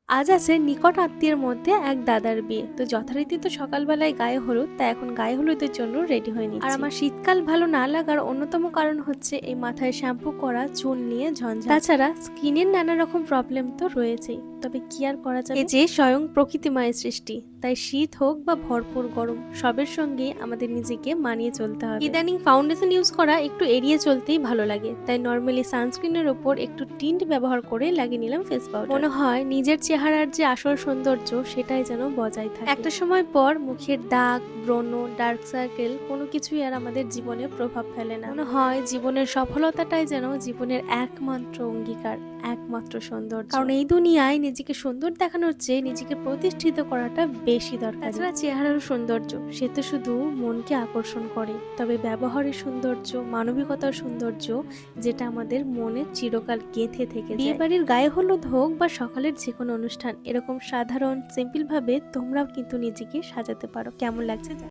আজ আছে নিকট আত্মীয়ের মধ্যে এক দাদার বিয়ে। তো যথারীতি তো সকালবেলায় গায়ে হলুদ, তাই এখন গায়ে হলুদের জন্য রেডি হয়ে নিচ্ছি। আর আমার শীতকাল ভালো না লাগার অন্যতম কারণ হচ্ছে এই মাথায় শ্যাম্পু করা, চুল নিয়ে ঝঞ্ঝাট। তাছাড়া স্কিনের নানা রকম প্রবলেম তো রয়েছেই, তবে কি আর করা যাবে, এই যে স্বয়ং প্রকৃতিময় সৃষ্টি, তাই শীত হোক বা ভরপুর গরম, সবের সঙ্গে আমাদের নিজেকে মানিয়ে চলতে হবে। ইদানিং ফাউন্ডেশন ইউজ করা একটু এড়িয়ে চলতেই ভালো লাগে, তাই নর্মালি সানস্ক্রিনের ওপর একটু টিন্ট ব্যবহার করে লাগিয়ে নিলাম ফেস পাউডার। মনে হয় নিজের চেহারার যে আসল সৌন্দর্য সেটাই যেন বজায় থাকে। একটা সময় পর মুখের দাগ, ব্রণ, ডার্ক সার্কেল কোনো কিছুই আর আমাদের জীবনে প্রভাব ফেলে না। মনে হয় জীবনের সফলতাটাই যেন জীবনের একমাত্র অঙ্গীকার, একমাত্র সৌন্দর্য। কারণ এই দুনিয়ায় নিজেকে সুন্দর দেখানোর চেয়ে নিজেকে প্রতিষ্ঠিত করাটা বেশি দরকার। তাছাড়া চেহারার সৌন্দর্য সে তো শুধু মনকে আকর্ষণ করে, তবে ব্যবহারের সৌন্দর্য, মানবিকতার সৌন্দর্য, যেটা আমাদের মনে চিরকাল গেঁথে থেকে যায়। বিয়ে বাড়ির গায়ে হলুদ হোক বা সকালের যে কোনো অনুষ্ঠান, এরকম সাধারণ সিম্পল ভাবে তোমরাও কিন্তু নিজেকে সাজাতে পারো। কেমন লাগছে?